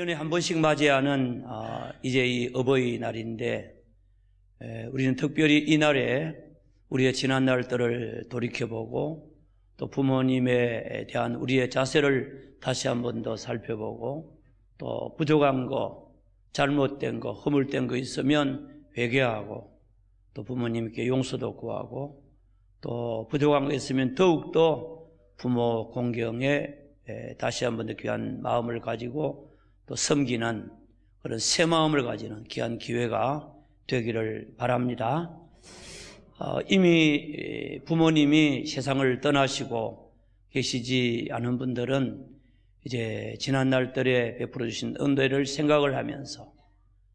1년에 한 번씩 맞이하는 이제 이 어버이날인데, 우리는 특별히 이날에 우리의 지난 날들을 돌이켜보고 또 부모님에 대한 우리의 자세를 다시 한 번 더 살펴보고, 또 부족한 거, 잘못된 거, 허물된 거 있으면 회개하고, 또 부모님께 용서도 구하고, 또 부족한 거 있으면 더욱더 부모 공경에 다시 한 번 더 귀한 마음을 가지고 또 섬기는 그런 새 마음을 가지는 귀한 기회가 되기를 바랍니다. 이미 부모님이 세상을 떠나시고 계시지 않은 분들은 이제 지난 날들에 베풀어 주신 은혜를 생각을 하면서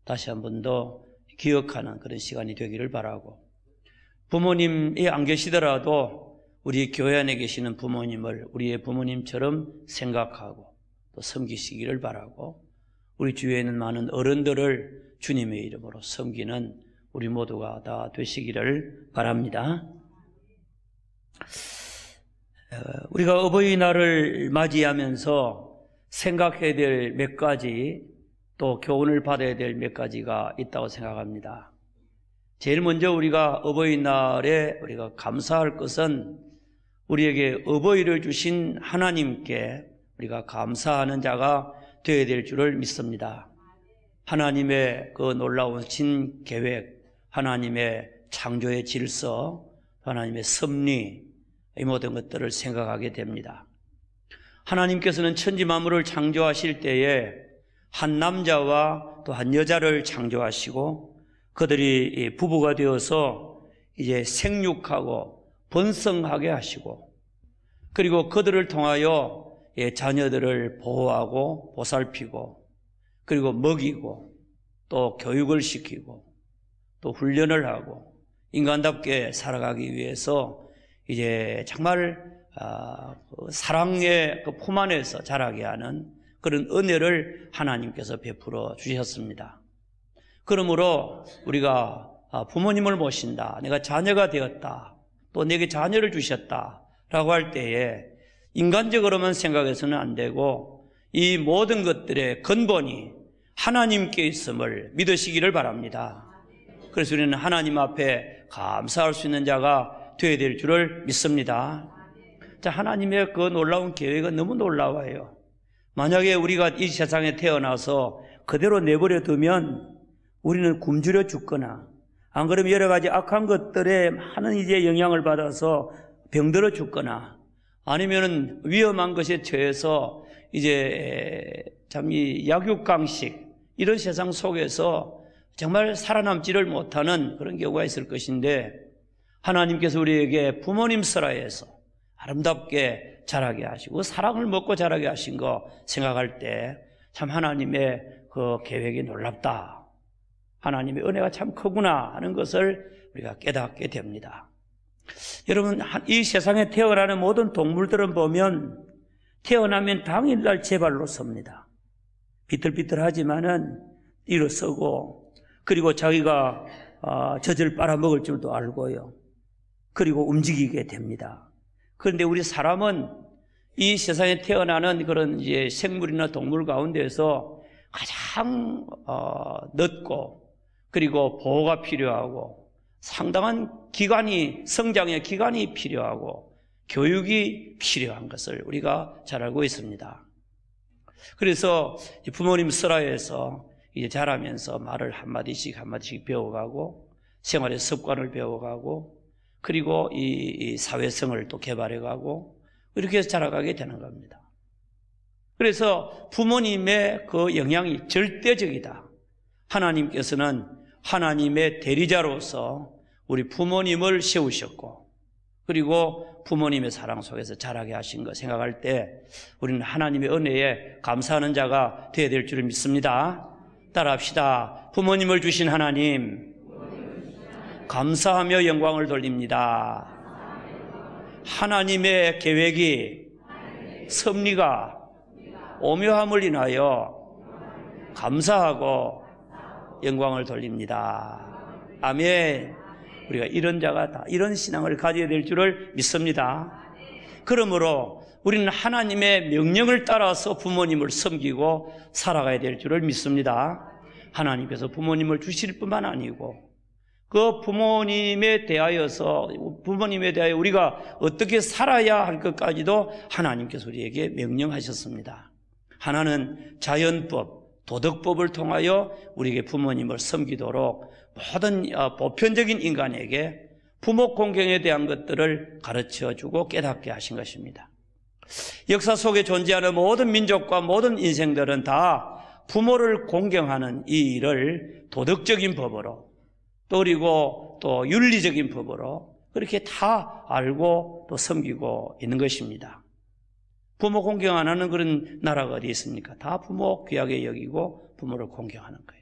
다시 한 번 더 기억하는 그런 시간이 되기를 바라고, 부모님이 안 계시더라도 우리 교회 안에 계시는 부모님을 우리의 부모님처럼 생각하고 또 섬기시기를 바라고, 우리 주위에 있는 많은 어른들을 주님의 이름으로 섬기는 우리 모두가 다 되시기를 바랍니다. 우리가 어버이날을 맞이하면서 생각해야 될 몇 가지, 또 교훈을 받아야 될 몇 가지가 있다고 생각합니다. 제일 먼저 우리가 어버이날에 우리가 감사할 것은 우리에게 어버이를 주신 하나님께 우리가 감사하는 자가 되어야 될 줄을 믿습니다. 하나님의 그 놀라우신 계획, 하나님의 창조의 질서, 하나님의 섭리, 이 모든 것들을 생각하게 됩니다. 하나님께서는 천지 만물을 창조하실 때에 한 남자와 또 한 여자를 창조하시고, 그들이 부부가 되어서 이제 생육하고 번성하게 하시고, 그리고 그들을 통하여 자녀들을 보호하고 보살피고, 그리고 먹이고 또 교육을 시키고 또 훈련을 하고 인간답게 살아가기 위해서 이제 정말 사랑의 그 품 안에서 자라게 하는 그런 은혜를 하나님께서 베풀어 주셨습니다. 그러므로 우리가 부모님을 모신다, 내가 자녀가 되었다, 또 내게 자녀를 주셨다 라고 할 때에 인간적으로만 생각해서는 안 되고 이 모든 것들의 근본이 하나님께 있음을 믿으시기를 바랍니다. 그래서 우리는 하나님 앞에 감사할 수 있는 자가 되어야 될 줄을 믿습니다. 자, 하나님의 그 놀라운 계획은 너무 놀라워요. 만약에 우리가 이 세상에 태어나서 그대로 내버려 두면 우리는 굶주려 죽거나, 안 그러면 여러 가지 악한 것들에 많은 이제 영향을 받아서 병들어 죽거나, 아니면은 위험한 것에 처해서 이제 참 이 약육강식 이런 세상 속에서 정말 살아남지를 못하는 그런 경우가 있을 것인데, 하나님께서 우리에게 부모님 슬하에서 아름답게 자라게 하시고 사랑을 먹고 자라게 하신 거 생각할 때 참 하나님의 그 계획이 놀랍다, 하나님의 은혜가 참 크구나 하는 것을 우리가 깨닫게 됩니다. 여러분, 이 세상에 태어나는 모든 동물들은 보면 태어나면 당일날 제 발로 섭니다. 비틀비틀하지만은 일어서고, 그리고 자기가 젖을 빨아먹을 줄도 알고요. 그리고 움직이게 됩니다. 그런데 우리 사람은 이 세상에 태어나는 그런 이제 생물이나 동물 가운데서 가장 늦고, 그리고 보호가 필요하고 상당한 기간이, 성장의 기간이 필요하고 교육이 필요한 것을 우리가 잘 알고 있습니다. 그래서 부모님 슬하에서 이제 자라면서 말을 한마디씩 한마디씩 배워가고, 생활의 습관을 배워가고, 그리고 이 사회성을 또 개발해가고, 이렇게 해서 자라가게 되는 겁니다. 그래서 부모님의 그 영향이 절대적이다. 하나님께서는 하나님의 대리자로서 우리 부모님을 세우셨고, 그리고 부모님의 사랑 속에서 자라게 하신 것 생각할 때 우리는 하나님의 은혜에 감사하는 자가 되어야 될 줄을 믿습니다. 따라합시다. 부모님을 주신 하나님, 감사하며 영광을 돌립니다. 하나님의 계획이, 섭리가 오묘함을 인하여 감사하고 영광을 돌립니다. 아멘. 우리가 이런 자가 다 이런 신앙을 가져야 될 줄을 믿습니다. 그러므로 우리는 하나님의 명령을 따라서 부모님을 섬기고 살아가야 될 줄을 믿습니다. 하나님께서 부모님을 주실 뿐만 아니고 그 부모님에 대하여 우리가 어떻게 살아야 할 것까지도 하나님께서 우리에게 명령하셨습니다. 하나는 자연법, 도덕법을 통하여 우리에게 부모님을 섬기도록 모든 보편적인 인간에게 부모 공경에 대한 것들을 가르쳐주고 깨닫게 하신 것입니다. 역사 속에 존재하는 모든 민족과 모든 인생들은 다 부모를 공경하는 이 일을 도덕적인 법으로 그리고 또 윤리적인 법으로 그렇게 다 알고 또 섬기고 있는 것입니다. 부모 공경 안 하는 그런 나라가 어디 있습니까? 다 부모 귀하게 여기고 부모를 공경하는 거예요.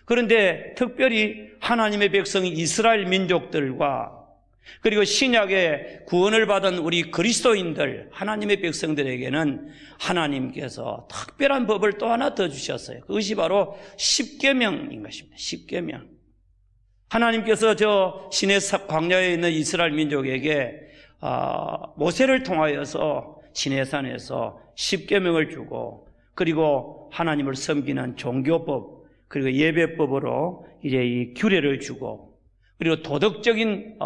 그런데 특별히 하나님의 백성 이스라엘 민족들과 그리고 신약의 구원을 받은 우리 그리스도인들, 하나님의 백성들에게는 하나님께서 특별한 법을 또 하나 더 주셨어요. 그것이 바로 십계명인 것입니다. 십계명. 하나님께서 저 시내 광야에 있는 이스라엘 민족에게 모세를 통하여서 시내산에서 십계명을 주고 그리고 하나님을 섬기는 종교법 그리고 예배법으로 이제 이 규례를 주고 그리고 도덕적인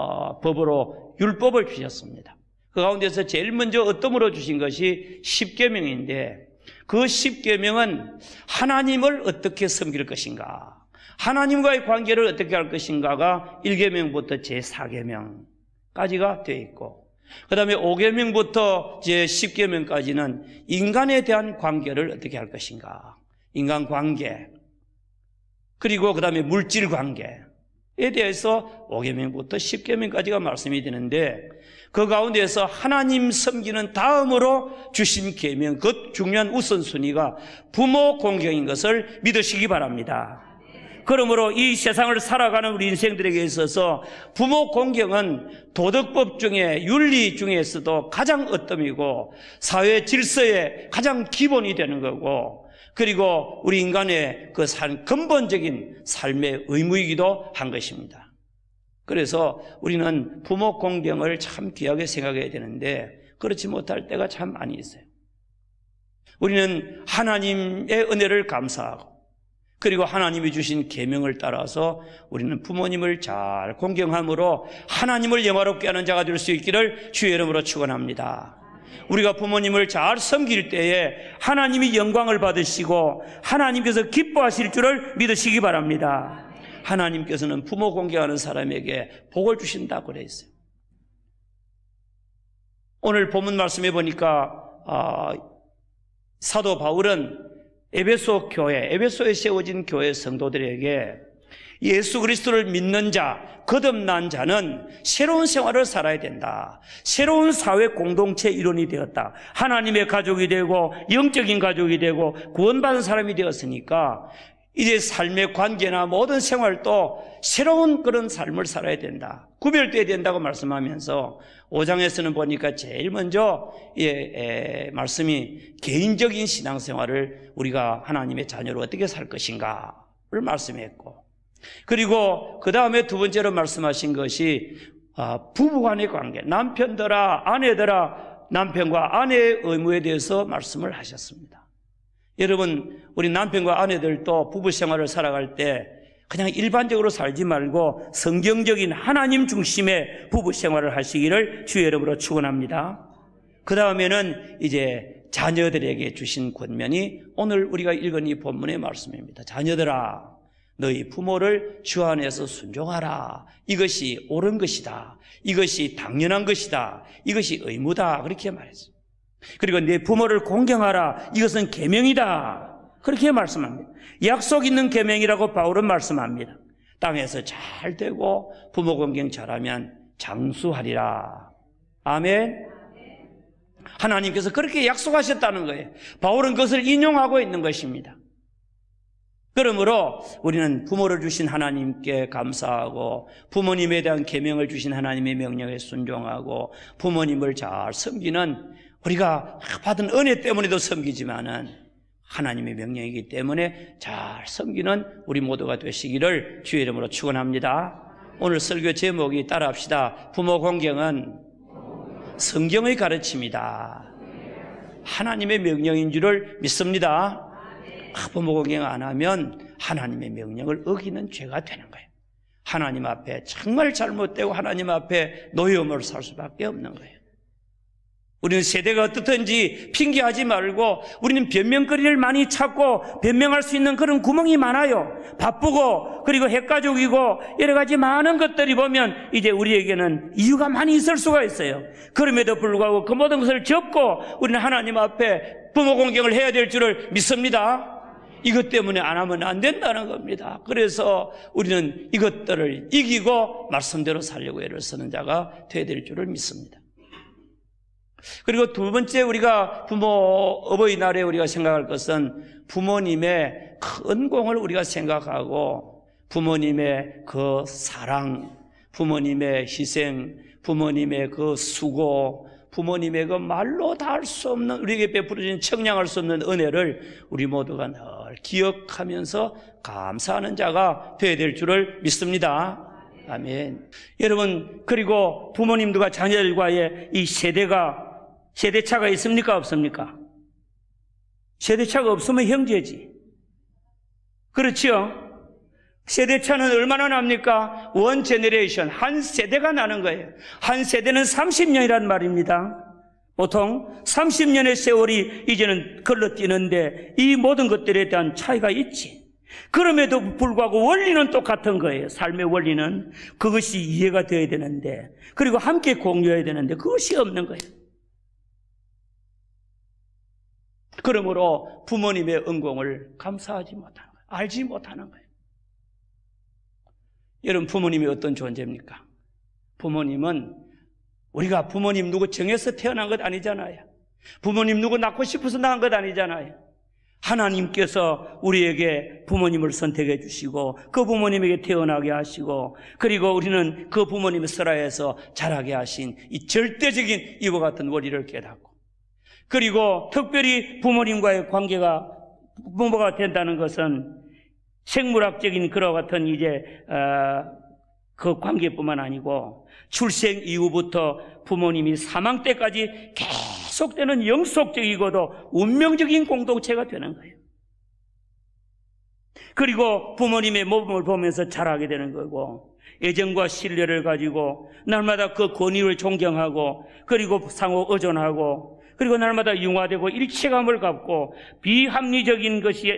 법으로 율법을 주셨습니다. 그 가운데서 제일 먼저 어떠므로 주신 것이 십계명인데 그 십계명은 하나님을 어떻게 섬길 것인가, 하나님과의 관계를 어떻게 할 것인가가 1계명부터 제4계명까지가 되어 있고 그 다음에 5계명부터 제10계명까지는 인간에 대한 관계를 어떻게 할 것인가, 인간관계 그리고 그 다음에 물질관계에 대해서 5계명부터 10계명까지가 말씀이 되는데 그 가운데에서 하나님 섬기는 다음으로 주신 계명, 그 중요한 우선순위가 부모 공경인 것을 믿으시기 바랍니다. 그러므로 이 세상을 살아가는 우리 인생들에게 있어서 부모 공경은 도덕법 중에 윤리 중에서도 가장 으뜸이고 사회 질서의 가장 기본이 되는 거고 그리고 우리 인간의 그 근본적인 삶의 의무이기도 한 것입니다. 그래서 우리는 부모 공경을 참 귀하게 생각해야 되는데 그렇지 못할 때가 참 많이 있어요. 우리는 하나님의 은혜를 감사하고 그리고 하나님이 주신 계명을 따라서 우리는 부모님을 잘 공경함으로 하나님을 영화롭게 하는 자가 될 수 있기를 주의 이름으로 축원합니다. 우리가 부모님을 잘 섬길 때에 하나님이 영광을 받으시고 하나님께서 기뻐하실 줄을 믿으시기 바랍니다. 하나님께서는 부모 공경하는 사람에게 복을 주신다고 그랬어요. 오늘 본문 말씀해 보니까 사도 바울은 에베소 교회, 에베소에 세워진 교회 성도들에게 예수 그리스도를 믿는 자, 거듭난 자는 새로운 생활을 살아야 된다. 새로운 사회 공동체 일원이 되었다. 하나님의 가족이 되고 영적인 가족이 되고 구원받은 사람이 되었으니까 이제 삶의 관계나 모든 생활도 새로운 그런 삶을 살아야 된다. 구별돼야 된다고 말씀하면서 5장에서는 보니까 제일 먼저 말씀이 개인적인 신앙생활을 우리가 하나님의 자녀로 어떻게 살 것인가를 말씀했고 그리고 그 다음에 두 번째로 말씀하신 것이 부부간의 관계, 남편들아 아내들아 남편과 아내의 의무에 대해서 말씀을 하셨습니다. 여러분 우리 남편과 아내들도 부부 생활을 살아갈 때 그냥 일반적으로 살지 말고 성경적인 하나님 중심의 부부 생활을 하시기를 주의 이름으로 축원합니다. 그 다음에는 이제 자녀들에게 주신 권면이 오늘 우리가 읽은 이 본문의 말씀입니다. 자녀들아 너희 부모를 주 안에서 순종하라. 이것이 옳은 것이다. 이것이 당연한 것이다. 이것이 의무다. 그렇게 말했어요. 그리고 내 부모를 공경하라. 이것은 계명이다. 그렇게 말씀합니다. 약속 있는 계명이라고 바울은 말씀합니다. 땅에서 잘 되고 부모 공경 잘하면 장수하리라. 아멘. 하나님께서 그렇게 약속하셨다는 거예요. 바울은 그것을 인용하고 있는 것입니다. 그러므로 우리는 부모를 주신 하나님께 감사하고 부모님에 대한 계명을 주신 하나님의 명령에 순종하고 부모님을 잘 섬기는, 우리가 받은 은혜 때문에도 섬기지만은 하나님의 명령이기 때문에 잘 섬기는 우리 모두가 되시기를 주의 이름으로 축원합니다. 오늘 설교 제목이 따라합시다. 부모 공경은 성경의 가르침이다. 하나님의 명령인 줄을 믿습니다. 부모 공경 안 하면 하나님의 명령을 어기는 죄가 되는 거예요. 하나님 앞에 정말 잘못되고 하나님 앞에 노여움을 살 수밖에 없는 거예요. 우리는 세대가 어떻든지 핑계하지 말고, 우리는 변명거리를 많이 찾고 변명할 수 있는 그런 구멍이 많아요. 바쁘고 그리고 핵가족이고 여러 가지 많은 것들이 보면 이제 우리에게는 이유가 많이 있을 수가 있어요. 그럼에도 불구하고 그 모든 것을 접고 우리는 하나님 앞에 부모 공경을 해야 될 줄을 믿습니다. 이것 때문에 안 하면 안 된다는 겁니다. 그래서 우리는 이것들을 이기고 말씀대로 살려고 애를 쓰는 자가 되어야 될 줄을 믿습니다. 그리고 두 번째, 우리가 어버이날에 우리가 생각할 것은 부모님의 그 은공을 우리가 생각하고 부모님의 그 사랑, 부모님의 희생, 부모님의 그 수고, 부모님의 그 말로 다 할 수 없는, 우리에게 베풀어진 청량할 수 없는 은혜를 우리 모두가 늘 기억하면서 감사하는 자가 되어야 될 줄을 믿습니다. 아멘. 여러분, 그리고 부모님들과 자녀들과의 이 세대차가 있습니까? 없습니까? 세대차가 없으면 형제지. 그렇죠? 세대차는 얼마나 납니까? 원 제너레이션, 한 세대가 나는 거예요. 한 세대는 30년이란 말입니다. 보통 30년의 세월이 이제는 걸러뛰는데 이 모든 것들에 대한 차이가 있지. 그럼에도 불구하고 원리는 똑같은 거예요. 삶의 원리는. 그것이 이해가 되어야 되는데, 그리고 함께 공유해야 되는데 그것이 없는 거예요. 그러므로 부모님의 은공을 감사하지 못하는 거예요. 알지 못하는 거예요. 여러분, 부모님이 어떤 존재입니까? 부모님은, 우리가 부모님 누구 정해서 태어난 것 아니잖아요. 부모님 누구 낳고 싶어서 낳은 것 아니잖아요. 하나님께서 우리에게 부모님을 선택해 주시고 그 부모님에게 태어나게 하시고, 그리고 우리는 그 부모님의 설하에서 자라게 하신 이 절대적인 이와 같은 원리를 깨닫고, 그리고 특별히 부모님과의 관계가 부모가 된다는 것은 생물학적인 그와 같은 그 관계뿐만 아니고 출생 이후부터 부모님이 사망 때까지 계속되는 영속적이고도 운명적인 공동체가 되는 거예요. 그리고 부모님의 모범을 보면서 자라게 되는 거고, 애정과 신뢰를 가지고 날마다 그 권위를 존경하고, 그리고 상호 의존하고, 그리고 날마다 융화되고 일체감을 갖고 비합리적인 것이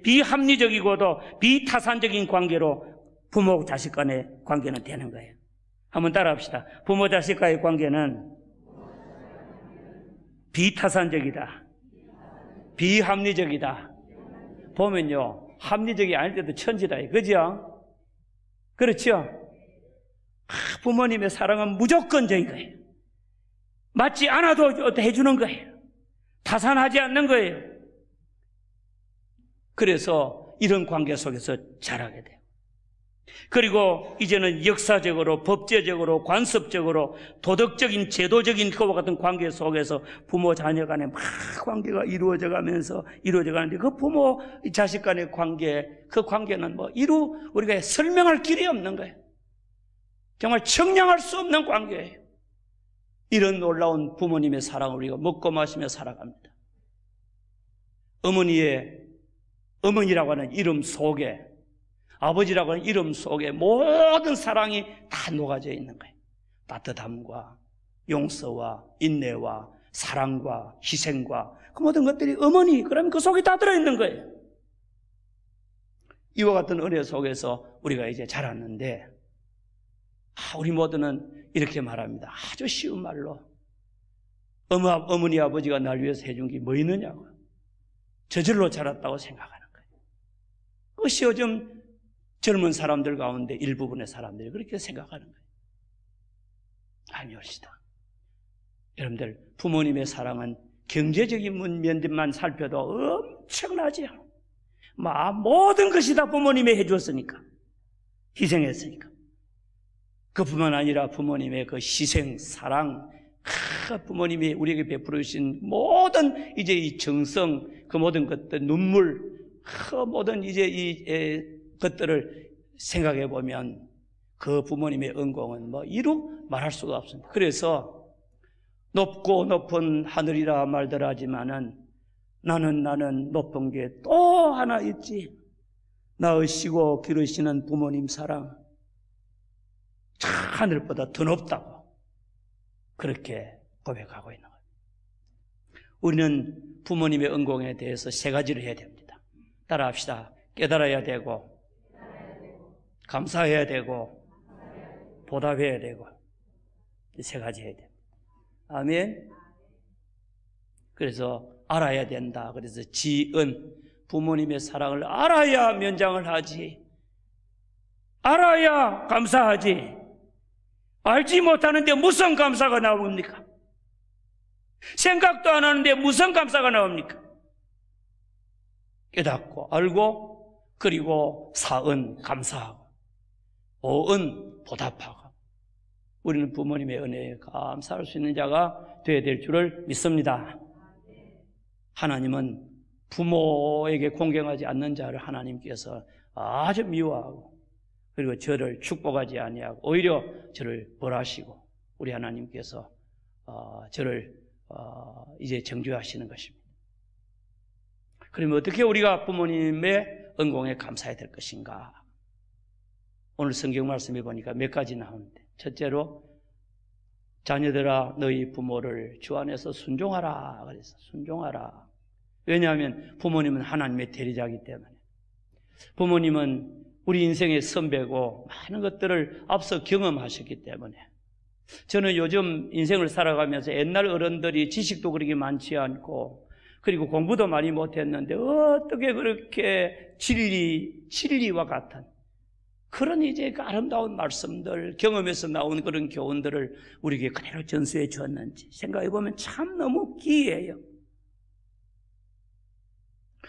비합리적이고도 비타산적인 관계로 부모 자식 간의 관계는 되는 거예요. 한번 따라합시다. 부모 자식과의 관계는 비타산적이다, 비합리적이다. 보면요, 합리적이 아닐 때도 천지다, 그죠? 그렇죠? 부모님의 사랑은 무조건적인 거예요. 맞지 않아도 해주는 거예요. 타산하지 않는 거예요. 그래서 이런 관계 속에서 자라게 돼요. 그리고 이제는 역사적으로, 법제적으로, 관습적으로, 도덕적인, 제도적인 그와 같은 관계 속에서 부모 자녀 간의 막 관계가 이루어져 가는데, 그 부모 자식 간의 관계, 그 관계는 우리가 설명할 길이 없는 거예요. 정말 청량할 수 없는 관계예요. 이런 놀라운 부모님의 사랑을 우리가 먹고 마시며 살아갑니다. 어머니라고 하는 이름 속에, 아버지라고 하는 이름 속에 모든 사랑이 다 녹아져 있는 거예요. 따뜻함과 용서와 인내와 사랑과 희생과 그 모든 것들이 어머니, 그러면 그 속에 다 들어있는 거예요. 이와 같은 은혜 속에서 우리가 이제 자랐는데, 우리 모두는 이렇게 말합니다. 아주 쉬운 말로, 어머니 아버지가 날 위해서 해준 게 뭐 있느냐고, 저절로 자랐다고 생각하는 거예요. 그것이 요즘 젊은 사람들 가운데 일부분의 사람들이 그렇게 생각하는 거예요. 알미옵시다. 여러분들, 부모님의 사랑은 경제적인 면만 살펴도 엄청나지요. 모든 것이 다 부모님이 해주었으니까, 희생했으니까. 그뿐만 아니라 부모님의 그 희생, 사랑, 부모님이 우리에게 베풀어 주신 모든 이제 이 정성, 그 모든 것들, 눈물, 모든 이제 이 것들을 생각해 보면 그 부모님의 은공은 이루 말할 수가 없습니다. 그래서 높고 높은 하늘이라 말들 하지만은 나는 높은 게 또 하나 있지. 낳으시고 기르시는 부모님 사랑, 하늘보다 더 높다고 그렇게 고백하고 있는 거예요. 우리는 부모님의 은공에 대해서 세 가지를 해야 됩니다. 따라합시다. 깨달아야 되고, 감사해야 되고, 보답해야 되고, 이 세 가지 해야 됩니다. 아멘. 그래서 알아야 된다. 그래서 지은, 부모님의 사랑을 알아야 면장을 하지, 알아야 감사하지. 알지 못하는데 무슨 감사가 나옵니까? 생각도 안 하는데 무슨 감사가 나옵니까? 깨닫고 알고, 그리고 사은 감사하고, 오은 보답하고, 우리는 부모님의 은혜에 감사할 수 있는 자가 되어야 될 줄을 믿습니다. 하나님은 부모에게 공경하지 않는 자를 하나님께서 아주 미워하고, 그리고 저를 축복하지 아니하고 오히려 저를 벌하시고, 우리 하나님께서 저를 이제 정죄하시는 것입니다. 그러면 어떻게 우리가 부모님의 은공에 감사해야 될 것인가? 오늘 성경 말씀에 보니까 몇 가지 나오는데, 첫째로 자녀들아 너희 부모를 주 안에서 순종하라. 그래서 순종하라. 왜냐하면 부모님은 하나님의 대리자이기 때문에, 부모님은 우리 인생의 선배고 많은 것들을 앞서 경험하셨기 때문에, 저는 요즘 인생을 살아가면서 옛날 어른들이 지식도 그렇게 많지 않고 그리고 공부도 많이 못했는데 어떻게 그렇게 진리와 같은 그런 이제 아름다운 말씀들, 경험에서 나온 그런 교훈들을 우리에게 그대로 전수해 주었는지 생각해 보면 참 너무 기이해요.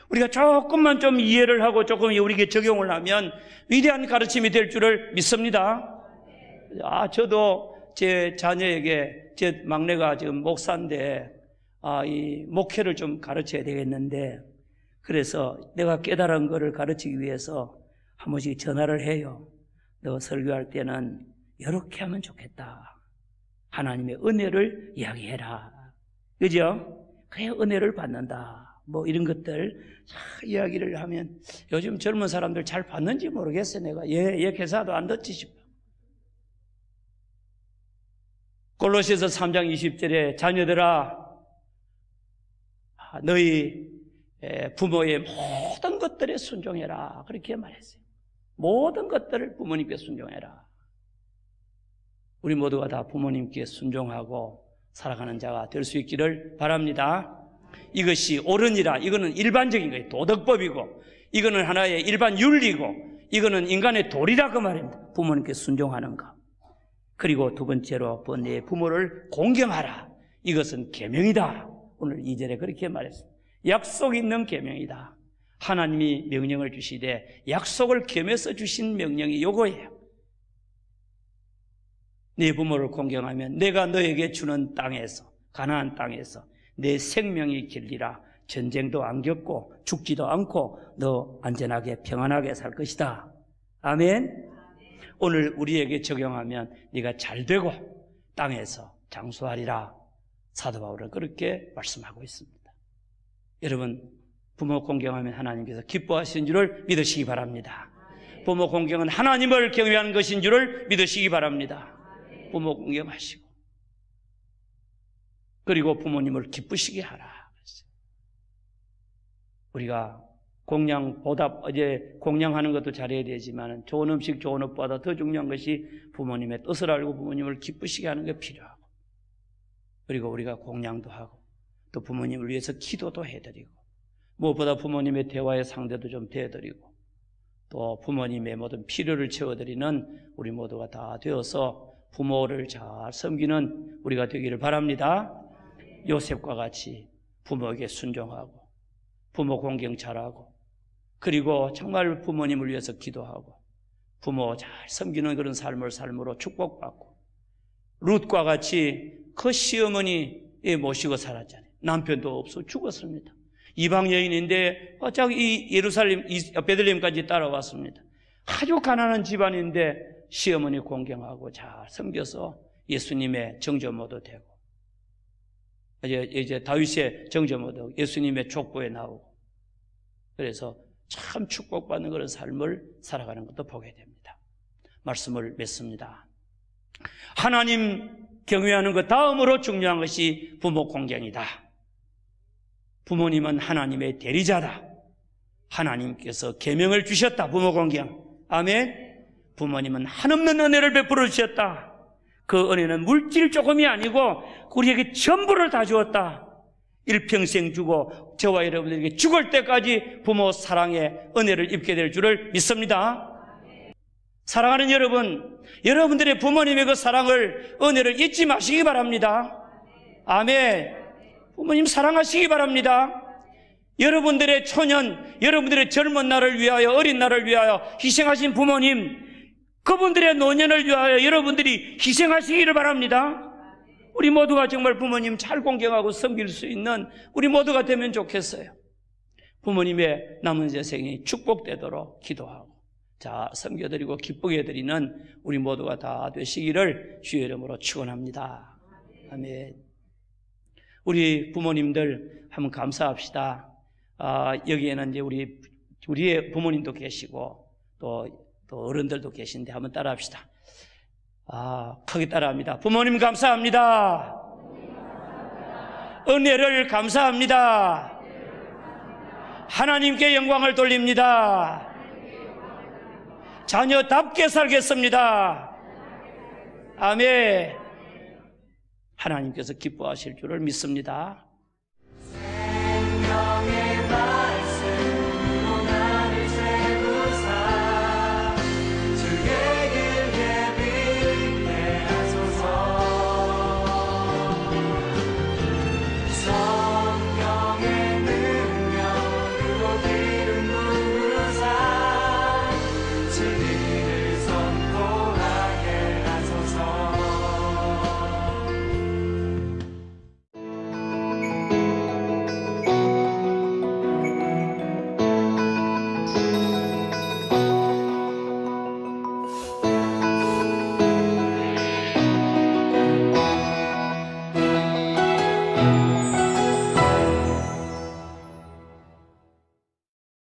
우리가 조금만 좀 이해를 하고 조금 우리에게 적용을 하면 위대한 가르침이 될 줄을 믿습니다. 저도 제 자녀에게, 제 막내가 지금 목사인데 이 목회를 좀 가르쳐야 되겠는데, 그래서 내가 깨달은 거를 가르치기 위해서 한 번씩 전화를 해요. 너 설교할 때는 이렇게 하면 좋겠다. 하나님의 은혜를 이야기해라. 그죠? 그래야 은혜를 받는다. 이런 것들 이야기를 하면 요즘 젊은 사람들 잘 받는지 모르겠어요. 내가 얘 개사도 안 듣지 싶어. 골로새서 3장 20절에 자녀들아 너희 부모의 모든 것들에 순종해라. 그렇게 말했어요. 모든 것들을 부모님께 순종해라. 우리 모두가 다 부모님께 순종하고 살아가는 자가 될 수 있기를 바랍니다. 이것이 옳으니라. 이거는 일반적인 거예요. 도덕법이고, 이거는 하나의 일반 윤리고, 이거는 인간의 도리라 그 말입니다. 부모님께 순종하는 것. 그리고 두 번째로 내 부모를 공경하라. 이것은 계명이다. 오늘 2절에 그렇게 말했습니다. 약속 있는 계명이다. 하나님이 명령을 주시되 약속을 겸해서 주신 명령이 요거예요. 네 부모를 공경하면 내가 너에게 주는 땅에서, 가나안 땅에서 내 생명이 길리라. 전쟁도 안 겪고 죽지도 않고 너 안전하게 평안하게 살 것이다. 아멘. 오늘 우리에게 적용하면 네가 잘 되고 땅에서 장수하리라. 사도 바울은 그렇게 말씀하고 있습니다. 여러분, 부모 공경하면 하나님께서 기뻐하시는 줄을 믿으시기 바랍니다. 부모 공경은 하나님을 경외하는 것인 줄을 믿으시기 바랍니다. 부모 공경하시고, 그리고 부모님을 기쁘시게 하라. 우리가 공양, 보답, 어제 공양하는 것도 잘해야 되지만 좋은 음식, 좋은 옷보다 더 중요한 것이 부모님의 뜻을 알고 부모님을 기쁘시게 하는 게 필요하고, 그리고 우리가 공양도 하고 또 부모님을 위해서 기도도 해드리고, 무엇보다 부모님의 대화의 상대도 좀 되어드리고, 또 부모님의 모든 필요를 채워드리는 우리 모두가 다 되어서 부모를 잘 섬기는 우리가 되기를 바랍니다. 요셉과 같이 부모에게 순종하고 부모 공경 잘하고 그리고 정말 부모님을 위해서 기도하고 부모 잘 섬기는 그런 삶으로 축복받고 룻과 같이 그 시어머니 모시고 살았잖아요. 남편도 없어 죽었습니다. 이방 여인인데 어차피 이 예루살렘 베들레헴까지 따라왔습니다. 아주 가난한 집안인데 시어머니 공경하고 잘 섬겨서 예수님의 정조모도 되고 이제 다윗의 정조모도 예수님의 족보에 나오고 그래서 참 축복받는 그런 삶을 살아가는 것도 보게 됩니다. 말씀을 맺습니다. 하나님 경외하는 것 다음으로 중요한 것이 부모 공경이다. 부모님은 하나님의 대리자다. 하나님께서 계명을 주셨다. 부모 공경. 아멘. 부모님은 한없는 은혜를 베풀어 주셨다. 그 은혜는 물질 조금이 아니고 우리에게 전부를 다 주었다. 일평생 주고 저와 여러분들에게 죽을 때까지 부모 사랑의 은혜를 입게 될 줄을 믿습니다. 사랑하는 여러분, 여러분들의 부모님의 그 사랑을, 은혜를 잊지 마시기 바랍니다. 아멘. 부모님 사랑하시기 바랍니다. 여러분들의 초년, 여러분들의 젊은 날을 위하여, 어린 날을 위하여 희생하신 부모님, 그분들의 노년을 위하여 여러분들이 희생하시기를 바랍니다. 우리 모두가 정말 부모님 잘 공경하고 섬길 수 있는 우리 모두가 되면 좋겠어요. 부모님의 남은 세상이 축복되도록 기도하고 자 섬겨드리고 기쁘게 해드리는 우리 모두가 다 되시기를 주의 이름으로 축원합니다. 아멘. 우리 부모님들 한번 감사합시다. 여기에는 이제 우리의 부모님도 계시고 또 어른들도 계신데 한번 따라합시다. 크게 따라합니다. 부모님 감사합니다. 은혜를 감사합니다. 하나님께 영광을 돌립니다. 자녀답게 살겠습니다. 아멘. 하나님께서 기뻐하실 줄을 믿습니다.